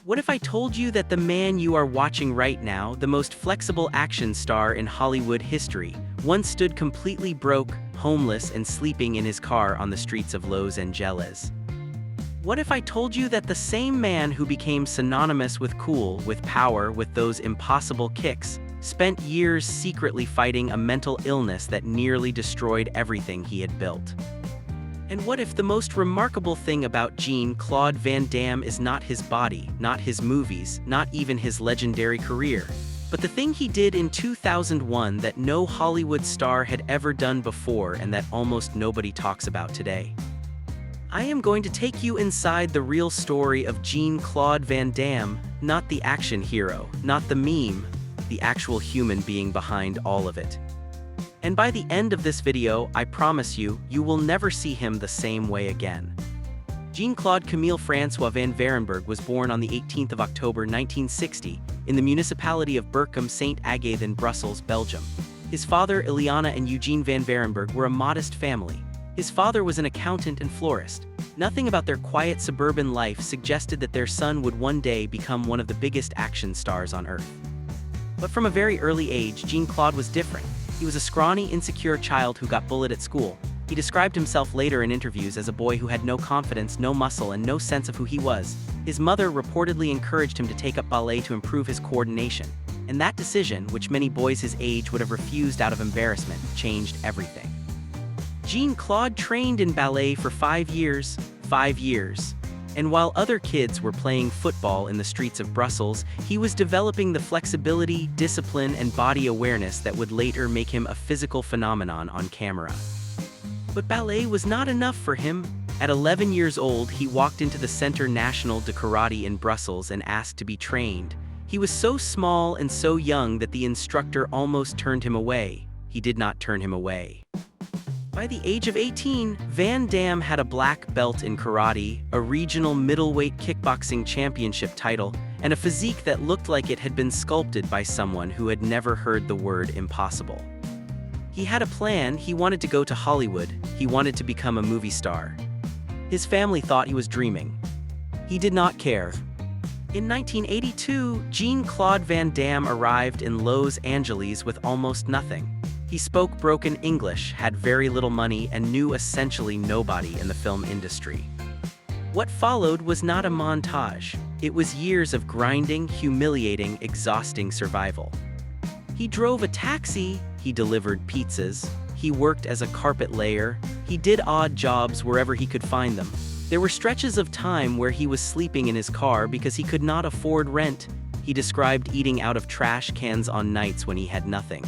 What if I told you that the man you are watching right now, the most flexible action star in Hollywood history, once stood completely broke, homeless, and sleeping in his car on the streets of Los Angeles? What if I told you that the same man who became synonymous with cool, with power, with those impossible kicks, spent years secretly fighting a mental illness that nearly destroyed everything he had built? And what if the most remarkable thing about Jean-Claude Van Damme is not his body, not his movies, not even his legendary career, but the thing he did in 2001 that no Hollywood star had ever done before and that almost nobody talks about today? I am going to take you inside the real story of Jean-Claude Van Damme, not the action hero, not the meme, the actual human being behind all of it. And by the end of this video, I promise you, you will never see him the same way again. Jean-Claude Camille François van Varenberg was born on the 18th of October 1960 in the municipality of Berchem-Saint-Agathe in Brussels, Belgium. His father, Ileana and Eugene van Varenberg, were a modest family. His father was an accountant and florist. Nothing about their quiet suburban life suggested that their son would one day become one of the biggest action stars on earth. But from a very early age, Jean-Claude was different. He was a scrawny, insecure child who got bullied at school. He described himself later in interviews as a boy who had no confidence, no muscle, and no sense of who he was. His mother reportedly encouraged him to take up ballet to improve his coordination. And that decision, which many boys his age would have refused out of embarrassment, changed everything. Jean-Claude trained in ballet for 5 years. And while other kids were playing football in the streets of Brussels, he was developing the flexibility, discipline, and body awareness that would later make him a physical phenomenon on camera. But ballet was not enough for him. At 11 years old, he walked into the Centre National de Karate in Brussels and asked to be trained. He was so small and so young that the instructor almost turned him away. He did not turn him away. By the age of 18, Van Damme had a black belt in karate, a regional middleweight kickboxing championship title, and a physique that looked like it had been sculpted by someone who had never heard the word impossible. He had a plan. He wanted to go to Hollywood. He wanted to become a movie star. His family thought he was dreaming. He did not care. In 1982, Jean-Claude Van Damme arrived in Los Angeles with almost nothing. He spoke broken English, had very little money, and knew essentially nobody in the film industry. What followed was not a montage. It was years of grinding, humiliating, exhausting survival. He drove a taxi, he delivered pizzas, he worked as a carpet layer, he did odd jobs wherever he could find them. There were stretches of time where he was sleeping in his car because he could not afford rent. He described eating out of trash cans on nights when he had nothing.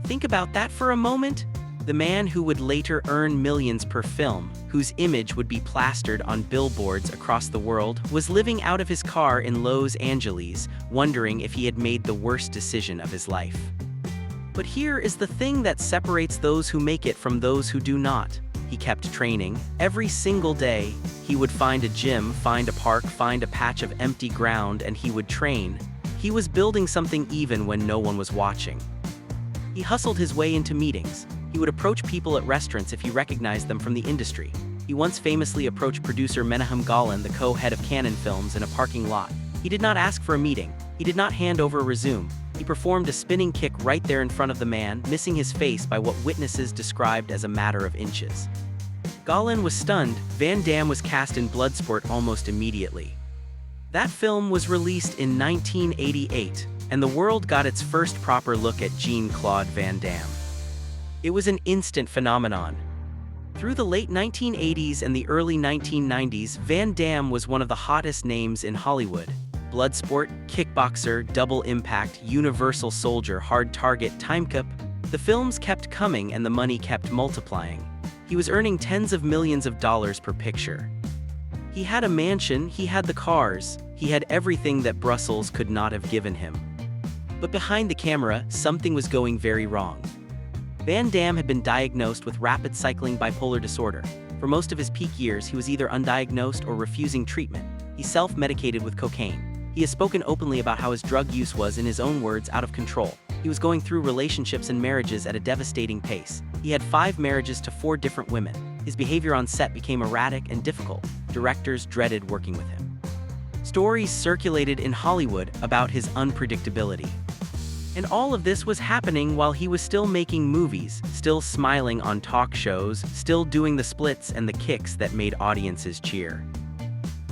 Think about that for a moment. The man who would later earn millions per film, whose image would be plastered on billboards across the world, was living out of his car in Los Angeles, wondering if he had made the worst decision of his life. But here is the thing that separates those who make it from those who do not. He kept training. Every single day, he would find a gym, find a park, find a patch of empty ground, and he would train. He was building something even when no one was watching. He hustled his way into meetings. He would approach people at restaurants if he recognized them from the industry. He once famously approached producer Menahem Golan, the co-head of Canon Films, in a parking lot. He did not ask for a meeting. He did not hand over a resume. He performed a spinning kick right there in front of the man, missing his face by what witnesses described as a matter of inches. Golan was stunned. Van Damme was cast in Bloodsport almost immediately. That film was released in 1988. And the world got its first proper look at Jean-Claude Van Damme. It was an instant phenomenon. Through the late 1980s and the early 1990s, Van Damme was one of the hottest names in Hollywood. Bloodsport, Kickboxer, Double Impact, Universal Soldier, Hard Target, Time Cop. The films kept coming and the money kept multiplying. He was earning tens of millions of dollars per picture. He had a mansion, he had the cars, he had everything that Brussels could not have given him. But behind the camera, something was going very wrong. Van Damme had been diagnosed with rapid cycling bipolar disorder. For most of his peak years, he was either undiagnosed or refusing treatment. He self-medicated with cocaine. He has spoken openly about how his drug use was, in his own words, out of control. He was going through relationships and marriages at a devastating pace. He had 5 marriages to 4 different women. His behavior on set became erratic and difficult. Directors dreaded working with him. Stories circulated in Hollywood about his unpredictability. And all of this was happening while he was still making movies, still smiling on talk shows, still doing the splits and the kicks that made audiences cheer.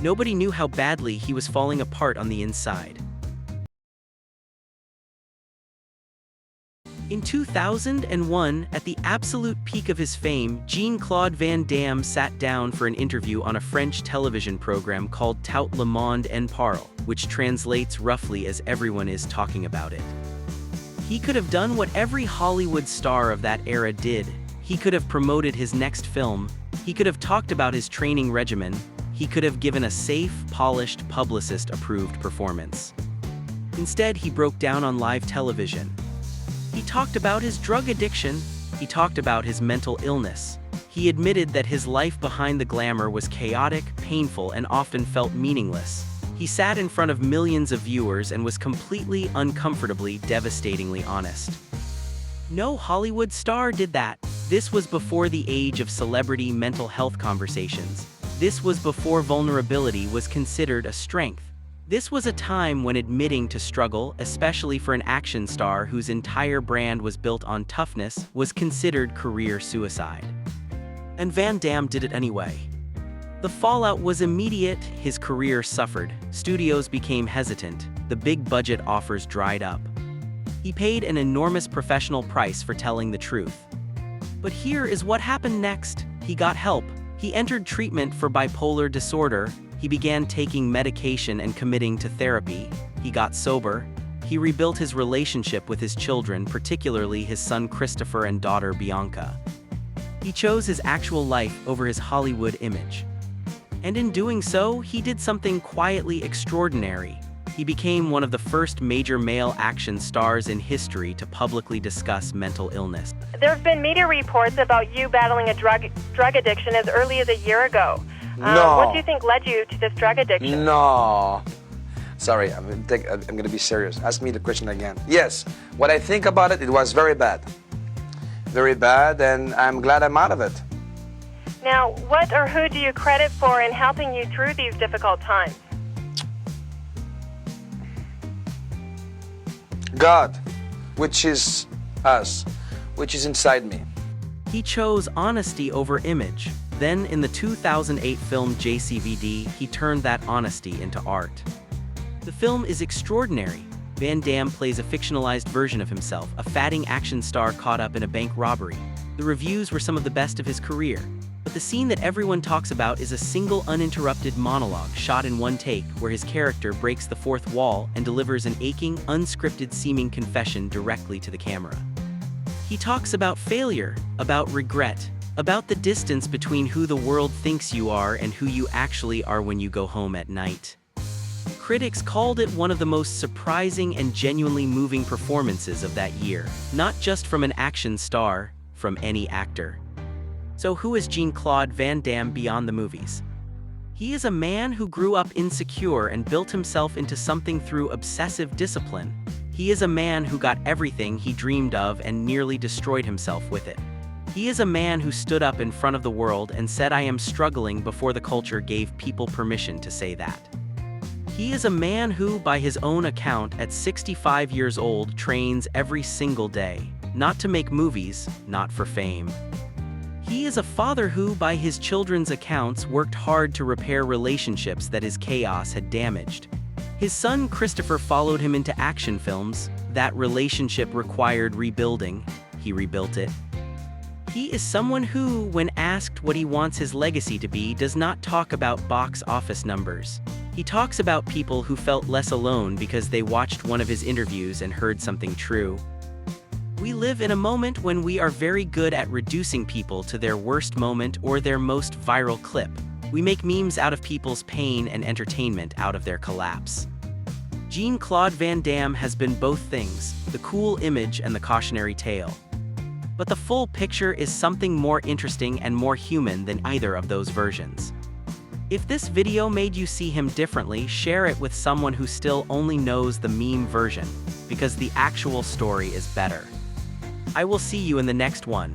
Nobody knew how badly he was falling apart on the inside. In 2001, at the absolute peak of his fame, Jean-Claude Van Damme sat down for an interview on a French television program called Tout le monde en parle, which translates roughly as everyone is talking about it. He could have done what every Hollywood star of that era did. He could have promoted his next film. He could have talked about his training regimen. He could have given a safe, polished, publicist-approved performance. Instead, he broke down on live television. He talked about his drug addiction. He talked about his mental illness. He admitted that his life behind the glamour was chaotic, painful, and often felt meaningless. He sat in front of millions of viewers and was completely, uncomfortably, devastatingly honest. No Hollywood star did that. This was before the age of celebrity mental health conversations. This was before vulnerability was considered a strength. This was a time when admitting to struggle, especially for an action star whose entire brand was built on toughness, was considered career suicide. And Van Damme did it anyway. The fallout was immediate. His career suffered. Studios became hesitant. The big budget offers dried up. He paid an enormous professional price for telling the truth. But here is what happened next. He got help. He entered treatment for bipolar disorder. He began taking medication and committing to therapy. He got sober. He rebuilt his relationship with his children, particularly his son Christopher and daughter Bianca. He chose his actual life over his Hollywood image. And in doing so, he did something quietly extraordinary. He became one of the first major male action stars in history to publicly discuss mental illness. There have been media reports about you battling a drug addiction as early as a year ago. No. What do you think led you to this drug addiction? No. Sorry, I'm going to be serious. Ask me the question again. Yes, what I think about it, it was very bad. Very bad, and I'm glad I'm out of it. Now, what or who do you credit for in helping you through these difficult times? God, which is us, which is inside me. He chose honesty over image. Then, in the 2008 film JCVD, he turned that honesty into art. The film is extraordinary. Van Damme plays a fictionalized version of himself, a fatting action star caught up in a bank robbery. The reviews were some of the best of his career. But the scene that everyone talks about is a single uninterrupted monologue shot in one take, where his character breaks the fourth wall and delivers an aching, unscripted-seeming confession directly to the camera. He talks about failure, about regret, about the distance between who the world thinks you are and who you actually are when you go home at night. Critics called it one of the most surprising and genuinely moving performances of that year, not just from an action star, from any actor. So who is Jean-Claude Van Damme beyond the movies? He is a man who grew up insecure and built himself into something through obsessive discipline. He is a man who got everything he dreamed of and nearly destroyed himself with it. He is a man who stood up in front of the world and said, "I am struggling," before the culture gave people permission to say that. He is a man who, by his own account, at 65 years old, trains every single day, not to make movies, not for fame. He is a father who, by his children's accounts, worked hard to repair relationships that his chaos had damaged. His son Christopher followed him into action films. That relationship required rebuilding. He rebuilt it. He is someone who, when asked what he wants his legacy to be, does not talk about box office numbers. He talks about people who felt less alone because they watched one of his interviews and heard something true. We live in a moment when we are very good at reducing people to their worst moment or their most viral clip. We make memes out of people's pain and entertainment out of their collapse. Jean-Claude Van Damme has been both things, the cool image and the cautionary tale. But the full picture is something more interesting and more human than either of those versions. If this video made you see him differently, share it with someone who still only knows the meme version, because the actual story is better. I will see you in the next one.